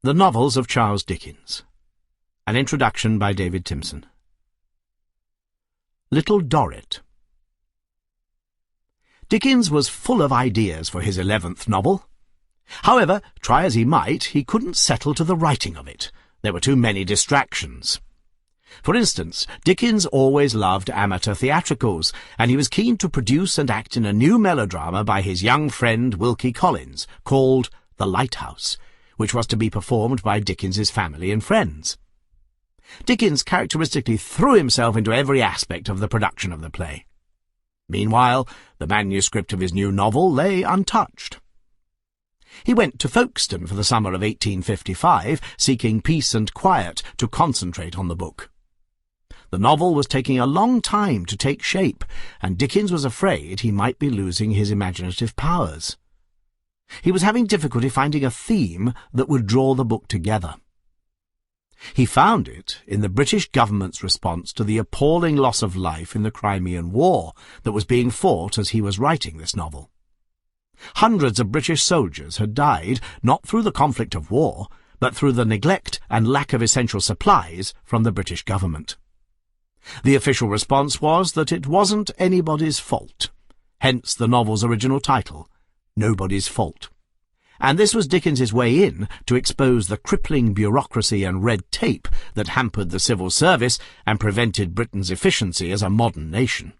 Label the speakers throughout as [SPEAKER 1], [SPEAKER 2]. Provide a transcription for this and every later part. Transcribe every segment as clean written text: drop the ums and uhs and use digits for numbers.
[SPEAKER 1] The Novels of Charles Dickens. An introduction by David Timson. Little Dorrit. Dickens was full of ideas for his 11th novel. However, try as he might, he couldn't settle to the writing of it. There were too many distractions. For instance, Dickens always loved amateur theatricals, and he was keen to produce and act in a new melodrama by his young friend Wilkie Collins, called The Lighthouse, which was to be performed by Dickens's family and friends. Dickens characteristically threw himself into every aspect of the production of the play. Meanwhile, the manuscript of his new novel lay untouched. He went to Folkestone for the summer of 1855, seeking peace and quiet to concentrate on the book. The novel was taking a long time to take shape, and Dickens was afraid he might be losing his imaginative powers. He was having difficulty finding a theme that would draw the book together. He found it in the British government's response to the appalling loss of life in the Crimean War that was being fought as he was writing this novel. Hundreds of British soldiers had died not through the conflict of war, but through the neglect and lack of essential supplies from the British government. The official response was that it wasn't anybody's fault, hence the novel's original title, Nobody's Fault. And this was Dickens's way in to expose the crippling bureaucracy and red tape that hampered the civil service and prevented Britain's efficiency as a modern nation.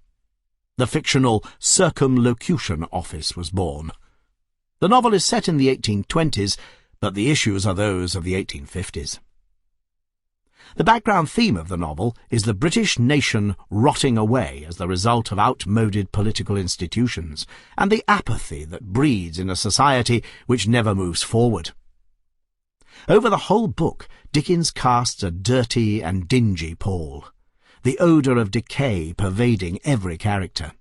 [SPEAKER 1] The fictional Circumlocution Office was born. The novel is set in the 1820s, but the issues are those of the 1850s. The background theme of the novel is the British nation rotting away as the result of outmoded political institutions, and the apathy that breeds in a society which never moves forward. Over the whole book, Dickens casts a dirty and dingy pall, the odour of decay pervading every character.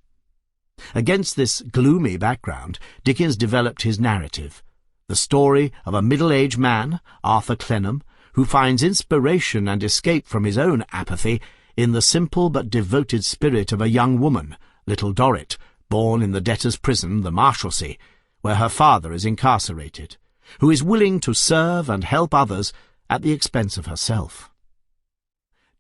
[SPEAKER 1] Against this gloomy background, Dickens developed his narrative, the story of a middle-aged man, Arthur Clennam, who finds inspiration and escape from his own apathy in the simple but devoted spirit of a young woman, Little Dorrit, born in the debtor's prison, the Marshalsea, where her father is incarcerated, who is willing to serve and help others at the expense of herself.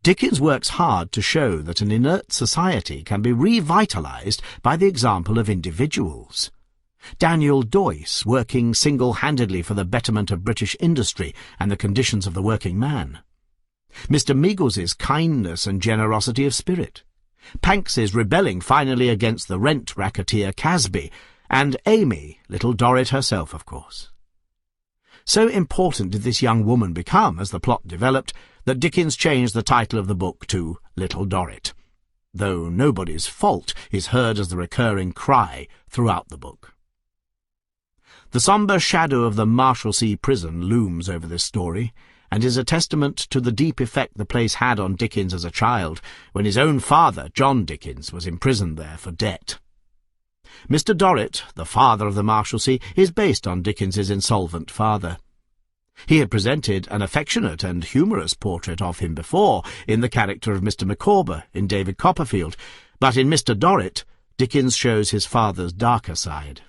[SPEAKER 1] Dickens works hard to show that an inert society can be revitalized by the example of individuals. Daniel Doyce working single-handedly for the betterment of British industry and the conditions of the working man. Mr. Meagles's kindness and generosity of spirit. Panks's rebelling finally against the rent racketeer Casby, and Amy, Little Dorrit herself, of course. So important did this young woman become as the plot developed that Dickens changed the title of the book to Little Dorrit, though Nobody's Fault is heard as the recurring cry throughout the book. The sombre shadow of the Marshalsea prison looms over this story, and is a testament to the deep effect the place had on Dickens as a child, when his own father, John Dickens, was imprisoned there for debt. Mr. Dorrit, the father of the Marshalsea, is based on Dickens's insolvent father. He had presented an affectionate and humorous portrait of him before, in the character of Mr. Micawber in David Copperfield, but in Mr. Dorrit, Dickens shows his father's darker side.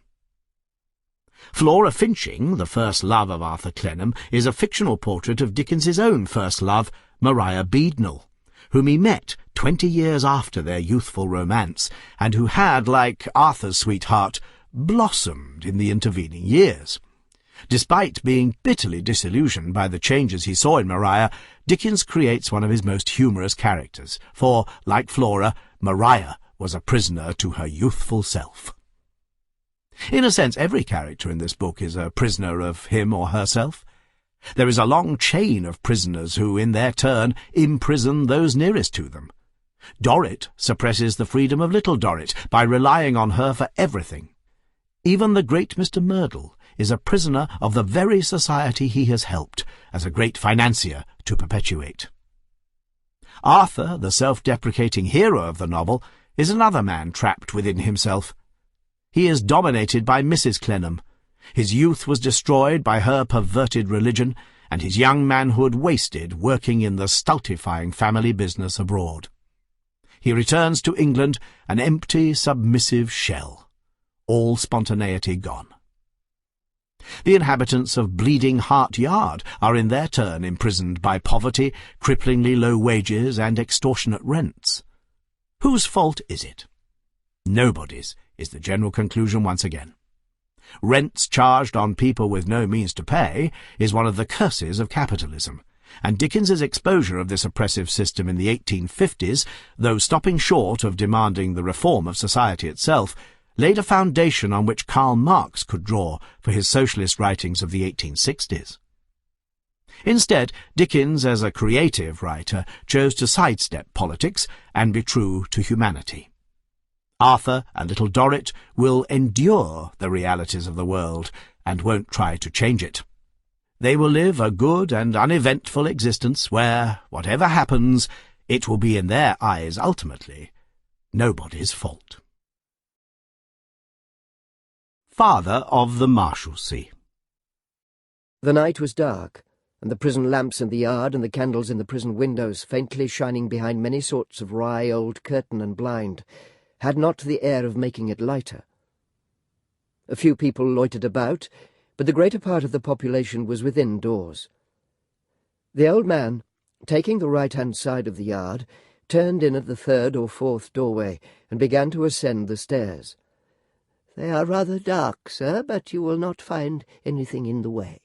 [SPEAKER 1] Flora Finching, the first love of Arthur Clennam, is a fictional portrait of Dickens's own first love, Maria Beadnell, whom he met 20 years after their youthful romance, and who had, like Arthur's sweetheart, blossomed in the intervening years. Despite being bitterly disillusioned by the changes he saw in Maria, Dickens creates one of his most humorous characters, for, like Flora, Maria was a prisoner to her youthful self. In a sense, every character in this book is a prisoner of him or herself. There is a long chain of prisoners who, in their turn, imprison those nearest to them. Dorrit suppresses the freedom of Little Dorrit by relying on her for everything. Even the great Mr. Merdle is a prisoner of the very society he has helped, as a great financier, to perpetuate. Arthur, the self-deprecating hero of the novel, is another man trapped within himself. He is dominated by Mrs. Clennam. His youth was destroyed by her perverted religion, and his young manhood wasted working in the stultifying family business abroad. He returns to England an empty, submissive shell, all spontaneity gone. The inhabitants of Bleeding Heart Yard are in their turn imprisoned by poverty, cripplingly low wages, and extortionate rents. Whose fault is it? Nobody's, is the general conclusion once again. Rents charged on people with no means to pay is one of the curses of capitalism, and Dickens's exposure of this oppressive system in the 1850s, though stopping short of demanding the reform of society itself, laid a foundation on which Karl Marx could draw for his socialist writings of the 1860s. Instead, Dickens, as a creative writer, chose to sidestep politics and be true to humanity. Arthur and Little Dorrit will endure the realities of the world and won't try to change it. They will live a good and uneventful existence where, whatever happens, it will be in their eyes ultimately nobody's fault. Father of the Marshalsea.
[SPEAKER 2] The night was dark, and the prison lamps in the yard and the candles in the prison windows, faintly shining behind many sorts of wry old curtain and blind, had not the air of making it lighter. A few people loitered about, but the greater part of the population was within doors. The old man, taking the right-hand side of the yard, turned in at the third or fourth doorway and began to ascend the stairs. "They are rather dark, sir, but you will not find anything in the way."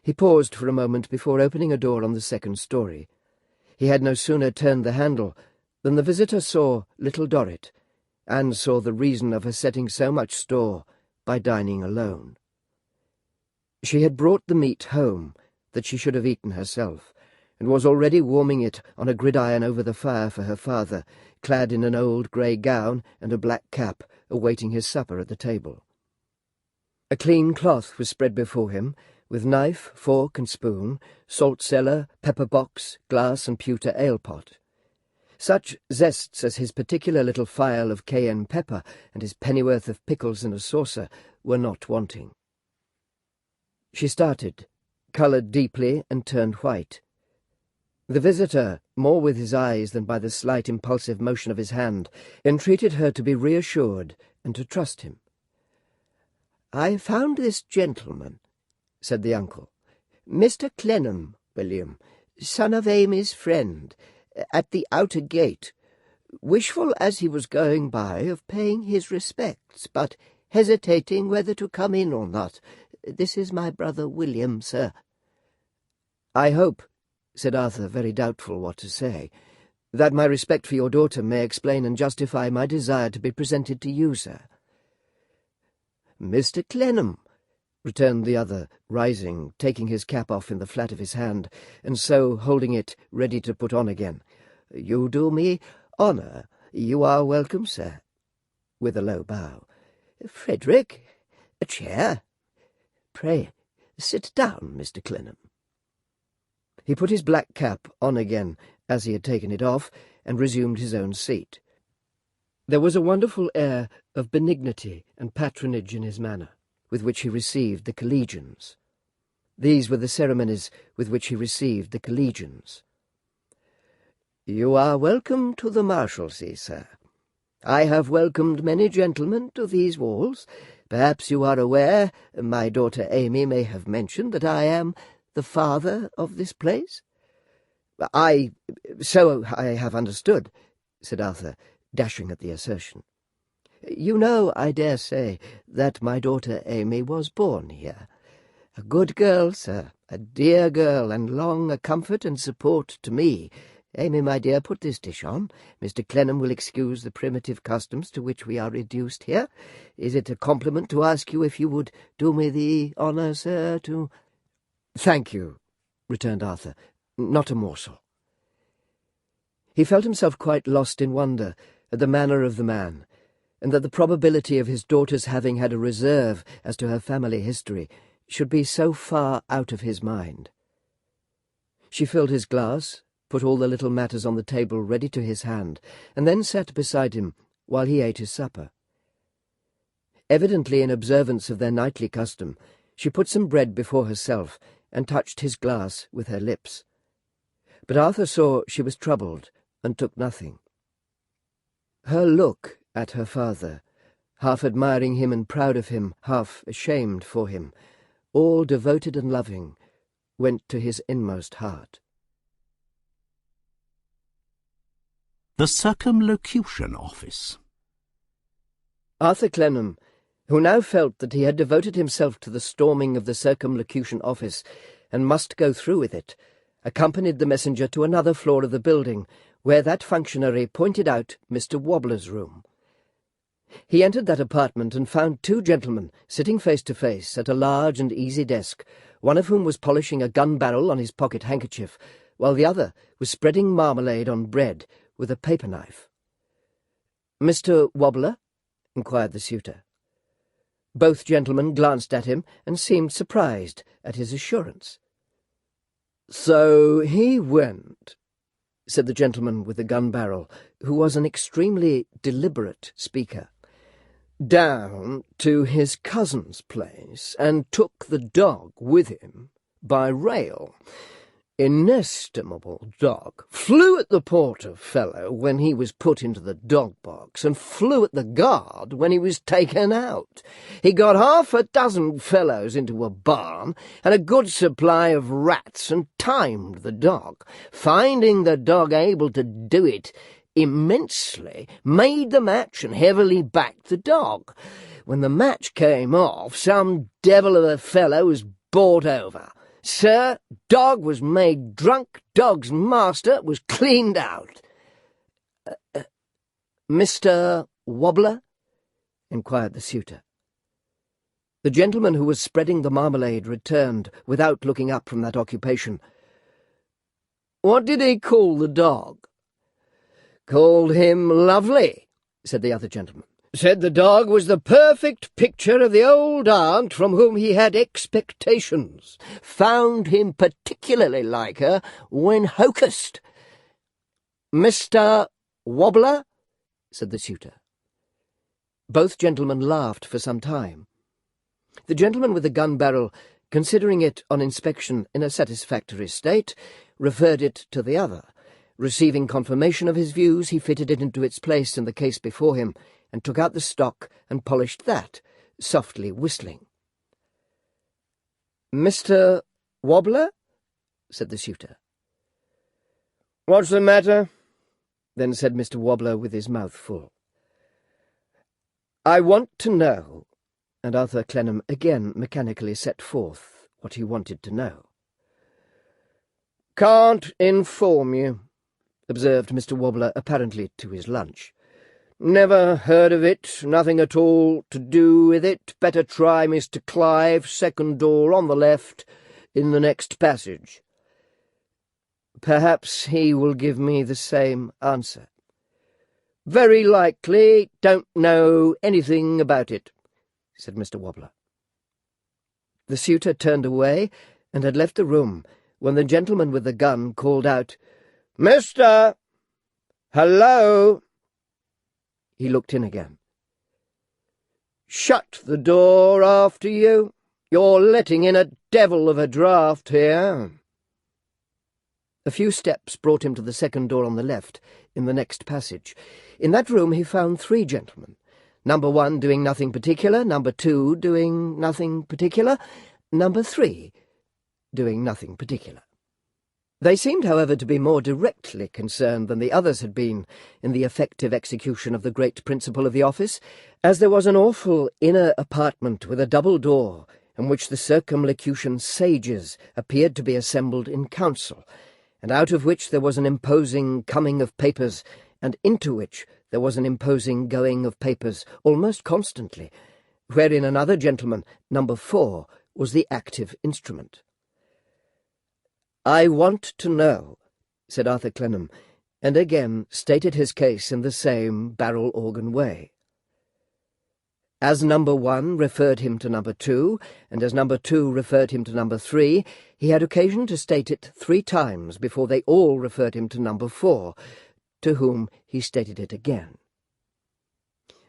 [SPEAKER 2] He paused for a moment before opening a door on the second story. He had no sooner turned the handle than the visitor saw Little Dorrit, and saw the reason of her setting so much store by dining alone. She had brought the meat home that she should have eaten herself, and was already warming it on a gridiron over the fire for her father, clad in an old grey gown and a black cap, awaiting his supper at the table. A clean cloth was spread before him, with knife, fork and spoon, salt-cellar, pepper-box, glass and pewter ale-pot. Such zests as his particular little phial of cayenne pepper and his pennyworth of pickles in a saucer were not wanting. She started, coloured deeply, and turned white. The visitor, more with his eyes than by the slight impulsive motion of his hand, entreated her to be reassured and to trust him. "I found this gentleman," said the uncle, "Mr. Clennam, William, son of Amy's friend, at the outer gate, wishful as he was going by of paying his respects, but hesitating whether to come in or not. This is my brother William, sir." "I hope," said Arthur, very doubtful what to say, "that my respect for your daughter may explain and justify my desire to be presented to you, sir." "Mr. Clennam," returned the other, rising, taking his cap off in the flat of his hand, and so holding it ready to put on again. "You do me honour. You are welcome, sir," with a low bow. "Frederick, a chair. Pray, sit down, Mr. Clennam." He put his black cap on again, as he had taken it off, and resumed his own seat. There was a wonderful air of benignity and patronage in his manner, with which he received the collegians. These were the ceremonies with which he received the collegians. "You are welcome to the Marshalsea, sir. I have welcomed many gentlemen to these walls. Perhaps you are aware, my daughter Amy may have mentioned, that I am the father of this place?" So I have understood," said Arthur, dashing at the assertion. "You know, I dare say, that my daughter Amy was born here. A good girl, sir, a dear girl, and long a comfort and support to me. Amy, my dear, put this dish on. Mr. Clennam will excuse the primitive customs to which we are reduced here. Is it a compliment to ask you if you would do me the honour, sir, to—" "Thank you," returned Arthur, "not a morsel." He felt himself quite lost in wonder at the manner of the man, and that the probability of his daughter's having had a reserve as to her family history should be so far out of his mind. She filled his glass, put all the little matters on the table ready to his hand, and then sat beside him while he ate his supper. Evidently in observance of their nightly custom, she put some bread before herself and touched his glass with her lips. But Arthur saw she was troubled and took nothing. Her look at her father, half admiring him and proud of him, half ashamed for him, all devoted and loving, went to his inmost heart.
[SPEAKER 1] The Circumlocution Office.
[SPEAKER 2] Arthur Clennam, who now felt that he had devoted himself to the storming of the Circumlocution Office and must go through with it, accompanied the messenger to another floor of the building, where that functionary pointed out Mr. Wobbler's room. He entered that apartment and found two gentlemen sitting face to face at a large and easy desk, one of whom was polishing a gun-barrel on his pocket-handkerchief, while the other was spreading marmalade on bread with a paper-knife. "Mr. Wobbler?" inquired the suitor. Both gentlemen glanced at him and seemed surprised at his assurance. "So he went," said the gentleman with the gun-barrel, who was an extremely deliberate speaker, "down to his cousin's place and took the dog with him by rail. Inestimable dog. Flew at the porter fellow when he was put into the dog-box, and flew at the guard when he was taken out. He got half a dozen fellows into a barn, and a good supply of rats, and timed the dog. Finding the dog able to do it immensely, made the match and heavily backed the dog. When the match came off, some devil of a fellow was bought over. Sir, dog was made drunk, dog's master was cleaned out." "Mr. Wobbler?" inquired the suitor. The gentleman who was spreading the marmalade returned, without looking up from that occupation. "What did he call the dog?" "Called him Lovely," said the other gentleman. "Said the dog was the perfect picture of the old aunt from whom he had expectations. Found him particularly like her when hocussed." "Mr. Wobbler?" said the suitor. Both gentlemen laughed for some time. The gentleman with the gun-barrel, considering it on inspection in a satisfactory state, referred it to the other. Receiving confirmation of his views, he fitted it into its place in the case before him, and took out the stock and polished that, softly whistling. "Mr. Wobbler?" said the suitor. "What's the matter?" then said Mr. Wobbler with his mouth full. "I want to know," and Arthur Clennam again mechanically set forth what he wanted to know. "Can't inform you," observed Mr. Wobbler, apparently to his lunch. "Never heard of it, nothing at all to do with it. Better try Mr. Clive, second door on the left, in the next passage." "Perhaps he will give me the same answer." "Very likely. Don't know anything about it," said Mr. Wobbler. The suitor turned away and had left the room when the gentleman with the gun called out, "Mister! Hello!" He looked in again. "Shut the door after you. You're letting in a devil of a draught here." A few steps brought him to the second door on the left, in the next passage. In that room he found three gentlemen, number 1 doing nothing particular, number 2 doing nothing particular, number 3 doing nothing particular. They seemed, however, to be more directly concerned than the others had been in the effective execution of the great principle of the office, as there was an awful inner apartment with a double door, in which the Circumlocution sages appeared to be assembled in council, and out of which there was an imposing coming of papers, and into which there was an imposing going of papers almost constantly, wherein another gentleman, number 4, was the active instrument. "I want to know," said Arthur Clennam, and again stated his case in the same barrel-organ way. As number 1 referred him to number 2, and as number 2 referred him to number 3, he had occasion to state it 3 times before they all referred him to number 4, to whom he stated it again.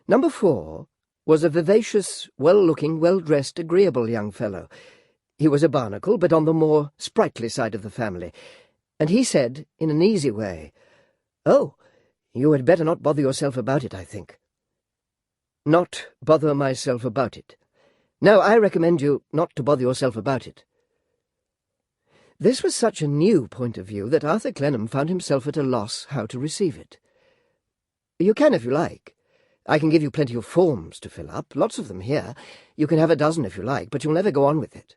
[SPEAKER 2] Number 4 was a vivacious, well-looking, well-dressed, agreeable young fellow. He was a barnacle, but on the more sprightly side of the family, and he said, in an easy way, "Oh, you had better not bother yourself about it, I think." not bother myself about it. No, I recommend you not to bother yourself about it. This was such a new point of view that Arthur Clennam found himself at a loss how to receive it. You can if you like. I can give you plenty of forms to fill up, lots of them here. You can have a dozen if you like, but you'll never go on with it,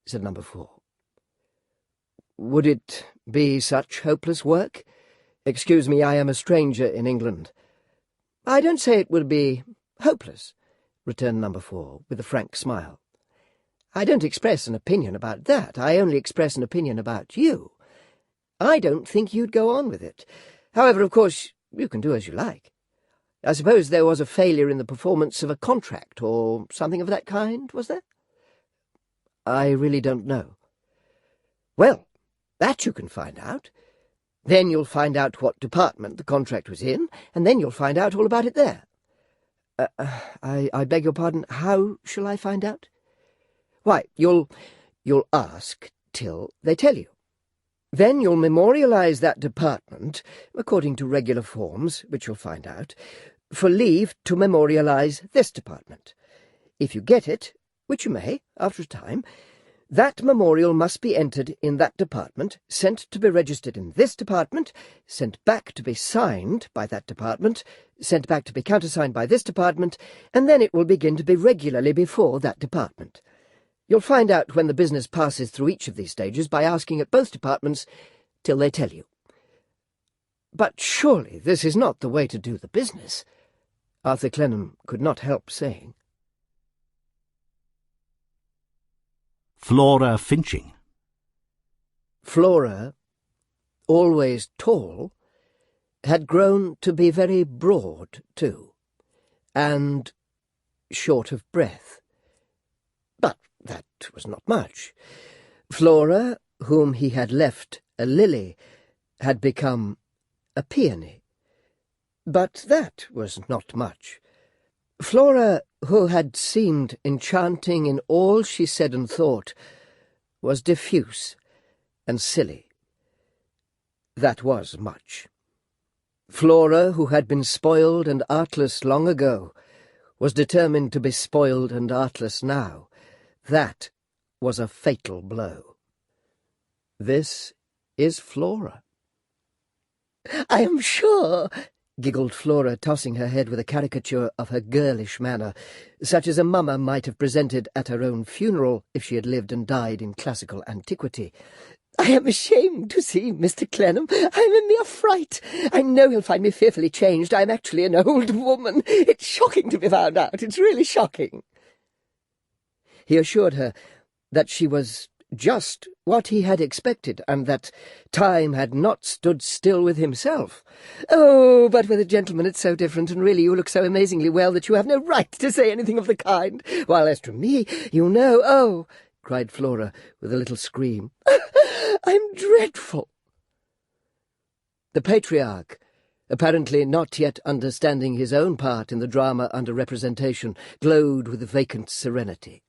[SPEAKER 2] said number 4. Would it be such hopeless work? Excuse me, I am a stranger in England. I don't say it would be hopeless, returned number 4, with a frank smile. I don't express an opinion about that. I only express an opinion about you. I don't think you'd go on with it. However, of course, you can do as you like. I suppose there was a failure in the performance of a contract, or something of that kind, was there? I really don't know. Well, that you can find out. Then you'll find out what department the contract was in, and then you'll find out all about it there. I beg your pardon, how shall I find out? Why, you'll ask till they tell you. Then you'll memorialise that department, according to regular forms, which you'll find out, for leave to memorialise this department. If you get it, which you may, after a time, that memorial must be entered in that department, sent to be registered in this department, sent back to be signed by that department, sent back to be countersigned by this department, and then it will begin to be regularly before that department. You'll find out when the business passes through each of these stages by asking at both departments till they tell you. But surely this is not the way to do the business, Arthur Clennam could not help saying.
[SPEAKER 1] Flora Finching.
[SPEAKER 2] Flora, always tall, had grown to be very broad, too, and short of breath. But that was not much. Flora, whom he had left a lily, had become a peony. But that was not much. Flora, who had seemed enchanting in all she said and thought, was diffuse and silly. That was much. Flora, who had been spoiled and artless long ago, was determined to be spoiled and artless now. That was a fatal blow. This is Flora. I am sure, giggled Flora, tossing her head with a caricature of her girlish manner, such as a mummer might have presented at her own funeral if she had lived and died in classical antiquity. I am ashamed to see Mr. Clennam. I am in mere fright. I know he'll find me fearfully changed. I am actually an old woman. It's shocking to be found out. It's really shocking. He assured her that she was just what he had expected, and that time had not stood still with himself. Oh, but with a gentleman it's so different, and really you look so amazingly well that you have no right to say anything of the kind. While as to me, you know— Oh, cried Flora with a little scream. I'm dreadful. The patriarch, apparently not yet understanding his own part in the drama under representation, glowed with vacant serenity.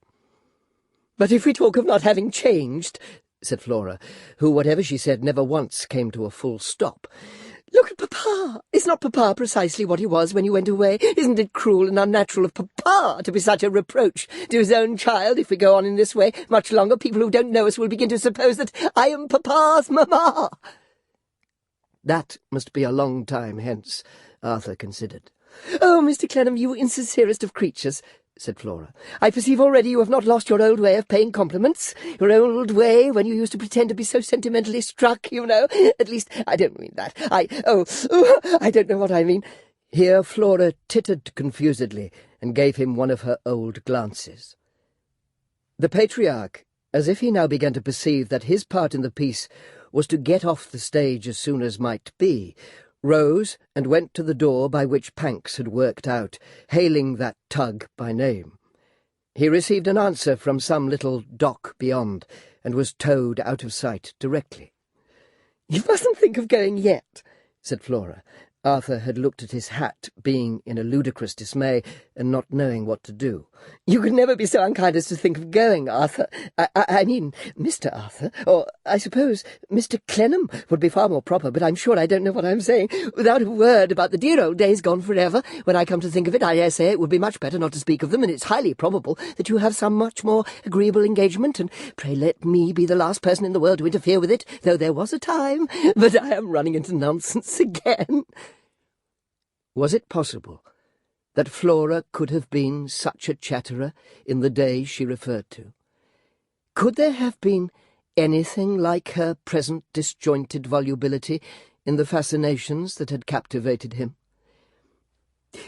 [SPEAKER 2] But if we talk of not having changed, said Flora, who, whatever she said, never once came to a full stop, look at Papa. Is not Papa precisely what he was when you went away? Isn't it cruel and unnatural of Papa to be such a reproach to his own child? If we go on in this way much longer, people who don't know us will begin to suppose that I am Papa's mamma. That must be a long time hence, Arthur considered. Oh, Mr. Clennam, you insincerest of creatures, said Flora. I perceive already you have not lost your old way of paying compliments, your old way when you used to pretend to be so sentimentally struck, you know. At least, I don't mean that. I don't know what I mean. Here Flora tittered confusedly and gave him one of her old glances. The patriarch, as if he now began to perceive that his part in the piece was to get off the stage as soon as might be, rose and went to the door by which Panks had worked out, hailing that tug by name. He received an answer from some little dock beyond, and was towed out of sight directly. "You mustn't think of going yet," said Flora. Arthur had looked at his hat, being in a ludicrous dismay, and not knowing what to do. "You could never be so unkind as to think of going, Arthur. I mean, Mr. Arthur, or I suppose Mr. Clennam would be far more proper, but I'm sure I don't know what I'm saying. Without a word about the dear old days gone forever. When I come to think of it, I dare say it would be much better not to speak of them, and it's highly probable that you have some much more agreeable engagement, and pray let me be the last person in the world to interfere with it, though there was a time. But I am running into nonsense again." Was it possible that Flora could have been such a chatterer in the day she referred to? Could there have been anything like her present disjointed volubility in the fascinations that had captivated him?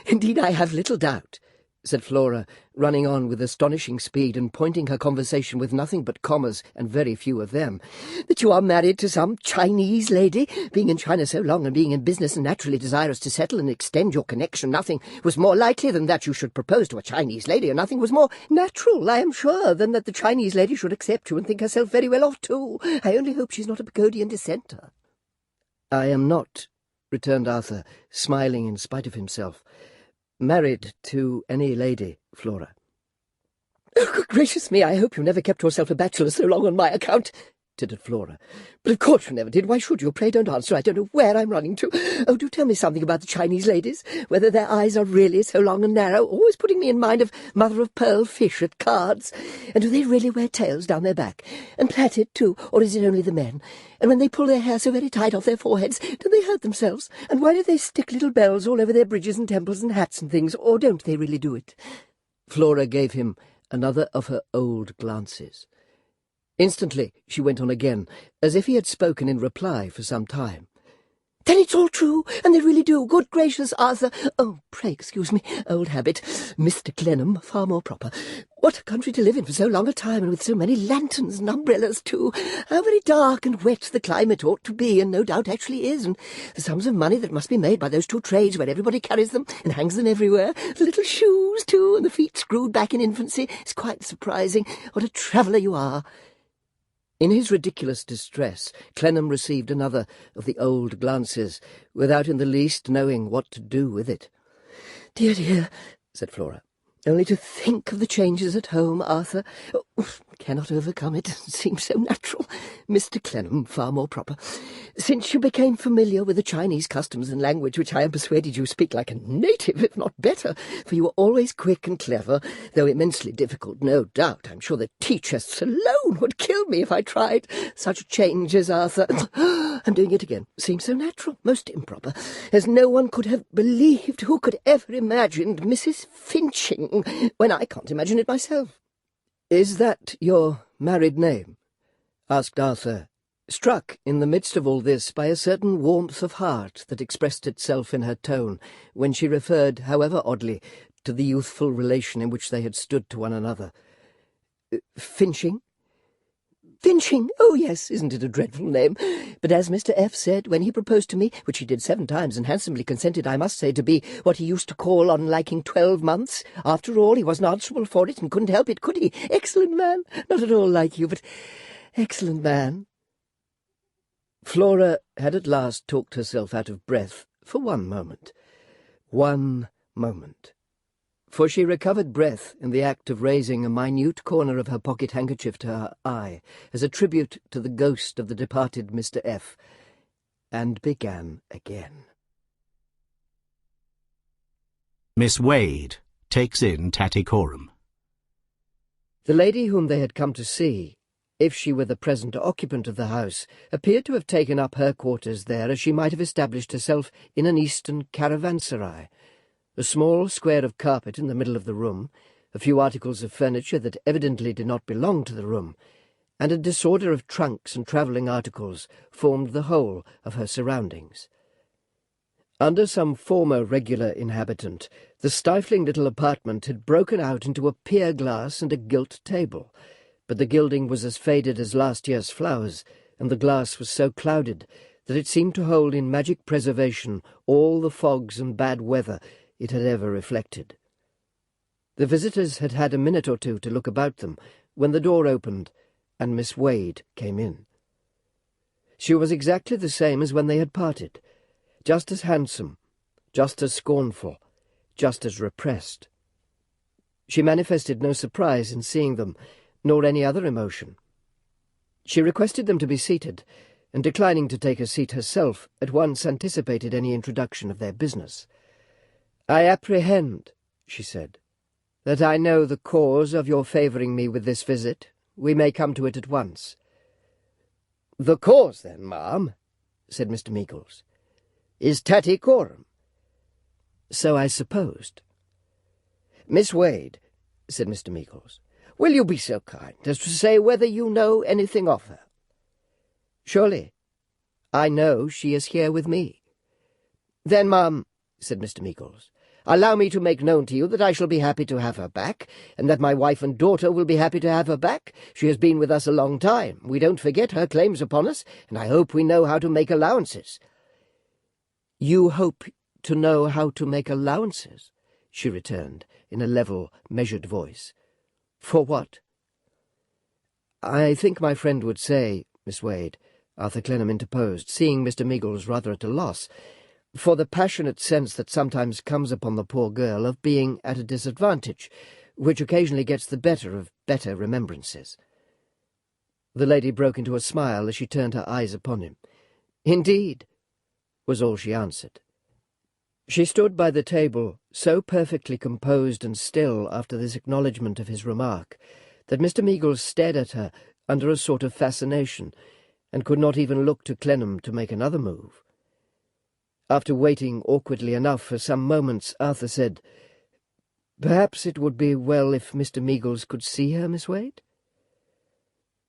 [SPEAKER 2] "Indeed, I have little doubt," said Flora, running on with astonishing speed and pointing her conversation with nothing but commas and very few of them, "that you are married to some Chinese lady. Being in China so long and being in business and naturally desirous to settle and extend your connection, nothing was more likely than that you should propose to a Chinese lady, and nothing was more natural, I am sure, than that the Chinese lady should accept you and think herself very well off too. I only hope she's not a Pagodian dissenter." "I am not," returned Arthur, smiling in spite of himself, "married to any lady, Flora." "Oh, good gracious me, I hope you never kept yourself a bachelor so long on my account," tittered Flora. "But of course you never did. Why should you? Pray don't answer. I don't know where I'm running to. Oh, do tell me something about the Chinese ladies, whether their eyes are really so long and narrow, always putting me in mind of mother-of-pearl fish at cards. And do they really wear tails down their back? And plaited, too, or is it only the men? And when they pull their hair so very tight off their foreheads, do they hurt themselves? And why do they stick little bells all over their bridges and temples and hats and things, or don't they really do it?" Flora gave him another of her old glances. Instantly she went on again, as if he had spoken in reply for some time. "Then it's all true, and they really do. Good gracious, Arthur! Oh, pray excuse me, old habit. Mr. Clennam, far more proper. What a country to live in for so long a time, and with so many lanterns and umbrellas, too. How very dark and wet the climate ought to be, and no doubt actually is, and the sums of money that must be made by those two trades where everybody carries them and hangs them everywhere. The little shoes, too, and the feet screwed back in infancy. It's quite surprising. What a traveller you are." In his ridiculous distress, Clennam received another of the old glances, without in the least knowing what to do with it. "Dear, dear," said Flora, "only to think of the changes at home, Arthur. Oh, cannot overcome it. It seems so natural. Mr. Clennam, far more proper. Since you became familiar with the Chinese customs and language, which I am persuaded you speak like a native, if not better, for you were always quick and clever, though immensely difficult, no doubt. I'm sure the tea-chests alone would kill me if I tried. Such changes, Arthur. I'm doing it again. Seems so natural, most improper, as no one could have believed. Who could ever imagined Mrs. Finching, when I can't imagine it myself?" "Is that your married name?" asked Arthur, struck in the midst of all this by a certain warmth of heart that expressed itself in her tone when she referred, however oddly, to the youthful relation in which they had stood to one another. "Finching?" "Finching? Oh, yes, isn't it a dreadful name? But as Mr. F. said when he proposed to me, which he did 7 times and handsomely consented, I must say, to be what he used to call on liking 12 months, after all, he wasn't answerable for it and couldn't help it, could he? Excellent man. Not at all like you, but excellent man." Flora had at last talked herself out of breath for one moment. One moment. For she recovered breath in the act of raising a minute corner of her pocket-handkerchief to her eye, as a tribute to the ghost of the departed Mr. F., and began again.
[SPEAKER 1] Miss Wade takes in Tattycoram.
[SPEAKER 2] The lady whom they had come to see, if she were the present occupant of the house, appeared to have taken up her quarters there as she might have established herself in an eastern caravanserai. A small square of carpet in the middle of the room, a few articles of furniture that evidently did not belong to the room, and a disorder of trunks and travelling articles formed the whole of her surroundings. Under some former regular inhabitant, the stifling little apartment had broken out into a pier glass and a gilt table, but the gilding was as faded as last year's flowers, and the glass was so clouded that it seemed to hold in magic preservation all the fogs and bad weather it had ever reflected. The visitors had had a minute or two to look about them when the door opened and Miss Wade came in. She was exactly the same as when they had parted, just as handsome, just as scornful, just as repressed. She manifested no surprise in seeing them, nor any other emotion. She requested them to be seated, and declining to take a seat herself, at once anticipated any introduction of their business. "I apprehend," she said, "that I know the cause of your favouring me with this visit. We may come to it at once." "The cause, then, ma'am," said Mr. Meagles, "is Tattycoram." "So I supposed." "Miss Wade," said Mr. Meagles, "will you be so kind as to say whether you know anything of her?" "Surely. I know she is here with me." "Then, ma'am," said Mr. Meagles, "allow me to make known to you that I shall be happy to have her back, and that my wife and daughter will be happy to have her back. She has been with us a long time. We don't forget her claims upon us, and I hope we know how to make allowances." "You hope to know how to make allowances?" she returned, in a level, measured voice. "For what?" "I think my friend would say, Miss Wade," Arthur Clennam interposed, seeing Mr. Meagles rather at a loss, "for the passionate sense that sometimes comes upon the poor girl of being at a disadvantage, which occasionally gets the better of better remembrances." The lady broke into a smile as she turned her eyes upon him. "Indeed," was all she answered. She stood by the table, so perfectly composed and still after this acknowledgment of his remark, that Mr. Meagles stared at her under a sort of fascination, and could not even look to Clennam to make another move. After waiting awkwardly enough for some moments, Arthur said, "Perhaps it would be well if Mr. Meagles could see her, Miss Wade?"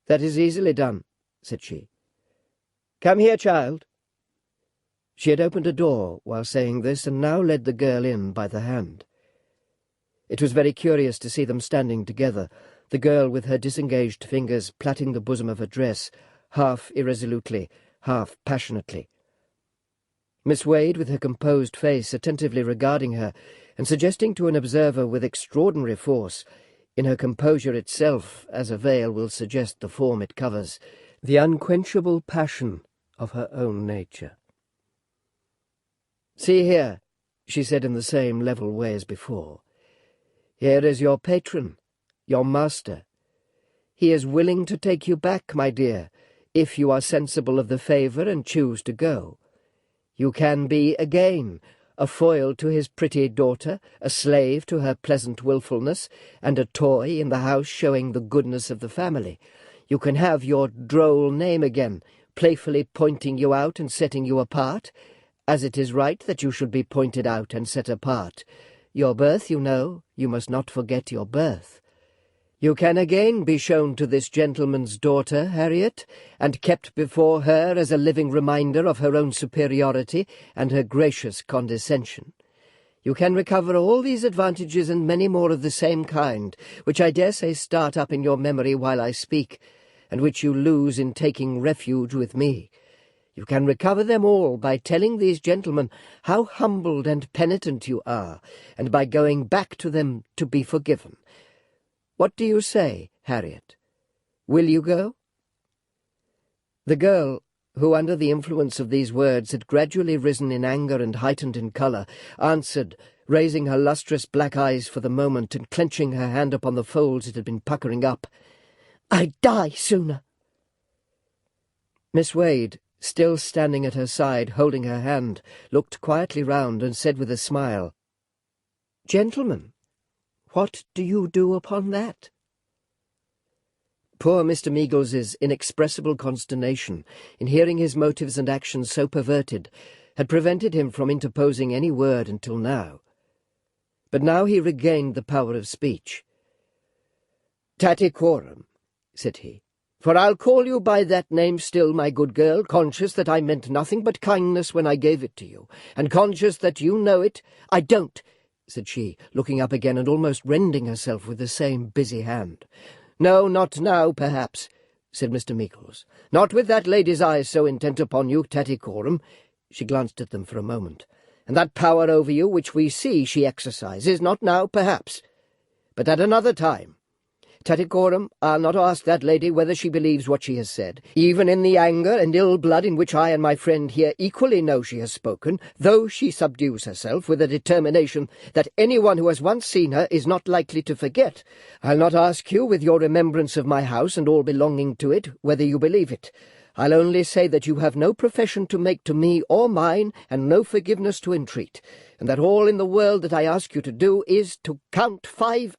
[SPEAKER 2] "That is easily done," said she. "Come here, child." She had opened a door while saying this, and now led the girl in by the hand. It was very curious to see them standing together, the girl with her disengaged fingers plaiting the bosom of her dress, half irresolutely, half passionately. Miss Wade, with her composed face, attentively regarding her, and suggesting to an observer with extraordinary force, in her composure itself, as a veil will suggest the form it covers, the unquenchable passion of her own nature. "See here," she said in the same level way as before. "Here is your patron, your master. He is willing to take you back, my dear, if you are sensible of the favour and choose to go. You can be again a foil to his pretty daughter, a slave to her pleasant wilfulness, and a toy in the house showing the goodness of the family. You can have your droll name again, playfully pointing you out and setting you apart, as it is right that you should be pointed out and set apart. Your birth, you know, you must not forget your birth. You can again be shown to this gentleman's daughter, Harriet, and kept before her as a living reminder of her own superiority and her gracious condescension. You can recover all these advantages and many more of the same kind, which I dare say start up in your memory while I speak, and which you lose in taking refuge with me. You can recover them all by telling these gentlemen how humbled and penitent you are, and by going back to them to be forgiven. What do you say, Harriet? Will you go?" The girl, who under the influence of these words had gradually risen in anger and heightened in colour, answered, raising her lustrous black eyes for the moment and clenching her hand upon the folds it had been puckering up, "I'd die sooner." Miss Wade, still standing at her side, holding her hand, looked quietly round and said with a smile, "Gentlemen, what do you do upon that?" Poor Mr. Meagles's inexpressible consternation in hearing his motives and actions so perverted had prevented him from interposing any word until now. But now he regained the power of speech. "Tattycoram," said he, "for I'll call you by that name still, my good girl, conscious that I meant nothing but kindness when I gave it to you, and conscious that you know it." "I don't," said she, looking up again and almost rending herself with the same busy hand. "No, not now, perhaps," said Mr. Meagles. "Not with that lady's eyes so intent upon you, Tattycoram." She glanced at them for a moment. "And that power over you which we see she exercises, not now, perhaps, but at another time. Tattycoram, I'll not ask that lady whether she believes what she has said, even in the anger and ill blood in which I and my friend here equally know she has spoken, though she subdues herself with a determination that anyone who has once seen her is not likely to forget. I'll not ask you, with your remembrance of my house and all belonging to it, whether you believe it. I'll only say that you have no profession to make to me or mine, and no forgiveness to entreat, and that all in the world that I ask you to do is to count 25,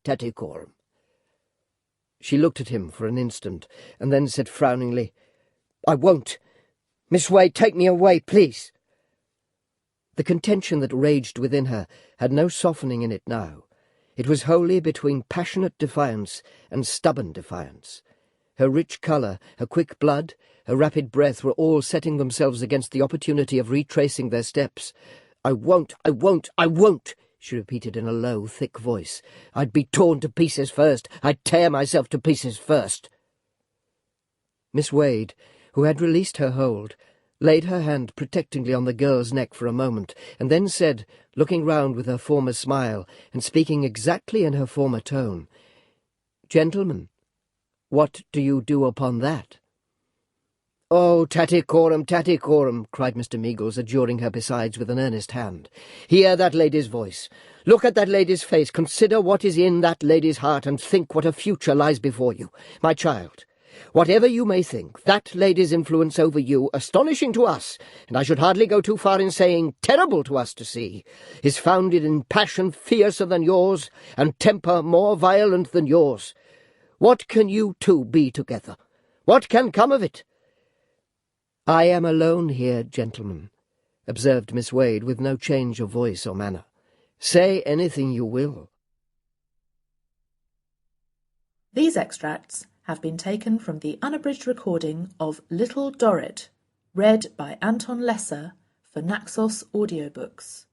[SPEAKER 2] Tattycoram." She looked at him for an instant, and then said frowningly, "I won't. Miss Wade, take me away, please." The contention that raged within her had no softening in it now. It was wholly between passionate defiance and stubborn defiance. Her rich colour, her quick blood, her rapid breath were all setting themselves against the opportunity of retracing their steps. "I won't, I won't, I won't," she repeated in a low, thick voice. "I'd be torn to pieces first. I'd tear myself to pieces first." Miss Wade, who had released her hold, laid her hand protectingly on the girl's neck for a moment, and then said, looking round with her former smile, and speaking exactly in her former tone, "Gentlemen, what do you do upon that?" "Oh, Tattycoram, Tattycoram," cried Mr. Meagles, adjuring her besides with an earnest hand. "Hear that lady's voice. Look at that lady's face. Consider what is in that lady's heart, and think what a future lies before you. My child, whatever you may think, that lady's influence over you, astonishing to us, and I should hardly go too far in saying terrible to us to see, is founded in passion fiercer than yours, and temper more violent than yours. What can you two be together? What can come of it?" "I am alone here, gentlemen," observed Miss Wade, with no change of voice or manner. "Say anything you will."
[SPEAKER 3] These extracts have been taken from the unabridged recording of Little Dorrit, read by Anton Lesser for Naxos Audiobooks.